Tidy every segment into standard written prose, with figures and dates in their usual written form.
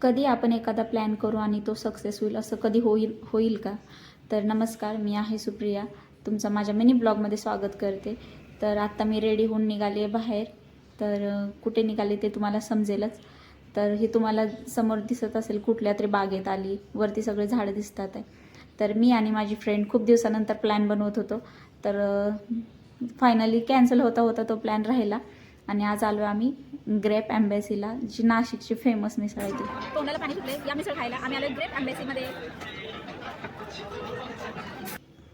कधी आपण एखादा प्लॅन करू आणि तो सक्सेस होईल असं कधी होईल का? तर नमस्कार, मी आहे सुप्रिया, तुमचं माझ्या मिनी ब्लॉगमध्ये स्वागत करते. तर आत्ता मी रेडी होऊन निघाली आहे बाहेर. तर कुठे निघाले ते तुम्हाला समजेलच. तर हे तुम्हाला समोर दिसत असेल कुठल्या तरी बागेत आली, वरती सगळे झाडं दिसतात आहे. तर मी आणि माझी फ्रेंड खूप दिवसानंतर प्लॅन बनवत होतो. तर फायनली कॅन्सल होता होता तो प्लॅन राहिला आणि आज आलो आम्ही ग्रेप एम्बॅसीला, जी नाशिकची फेमस मिसळ आहे ती. तोंडाला पाणी सुटले या मिसळ खायला. आम्ही आलो ग्रेप एम्बॅसीमध्ये.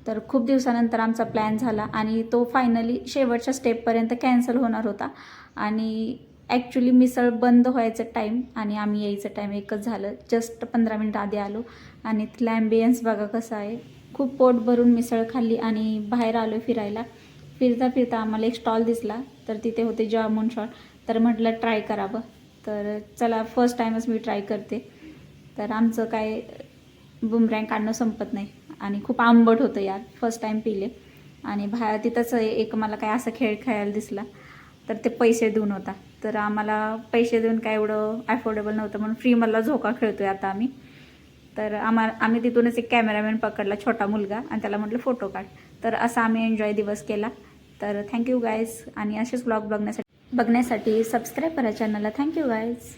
तर खूप दिवसानंतर आमचा प्लॅन झाला आणि तो फायनली शेवटच्या स्टेपपर्यंत कॅन्सल होणार होता. आणि ॲक्च्युली मिसळ बंद व्हायचं टाईम आणि आम्ही यायचं टाईम एकच झालं. जस्ट 15 मिनिट आधी आलो आणि तिथला ॲम्बियन्स बघा कसा आहे. खूप पोट भरून मिसळ खाल्ली आणि बाहेर आलो फिरायला. फिरता फिरता आम्हाला एक स्टॉल दिसला, तर तिथे होते जामून शॉट. तर म्हटलं ट्राय करावं. तर चला, फर्स्ट टाईमच मी ट्राय करते. तर आमचं काय बुमरँग काढणं संपत नाही आणि खूप आंबट होतं यार. फर्स्ट टाईम पिले आणि बाहेर तिथंच एक मला काय असा खेळ खेळायला दिसला, तर ते पैसे देऊन होता. तर आम्हाला पैसे देऊन काय एवढं अफोर्डेबल नव्हतं, म्हणून फ्री मला झोका खेळतोय आता आम्ही. तर आम्ही तिथूनच एक कॅमेरामॅन पकडला, छोटा मुलगा, आणि त्याला म्हटलं फोटो काढ. तर असा आम्ही एन्जॉय दिवस केला. तर थँक्यू गाईज. आणि असेच ब्लॉग बघण्यासाठी सबस्क्राईब करा चॅनलला. Thank you guys.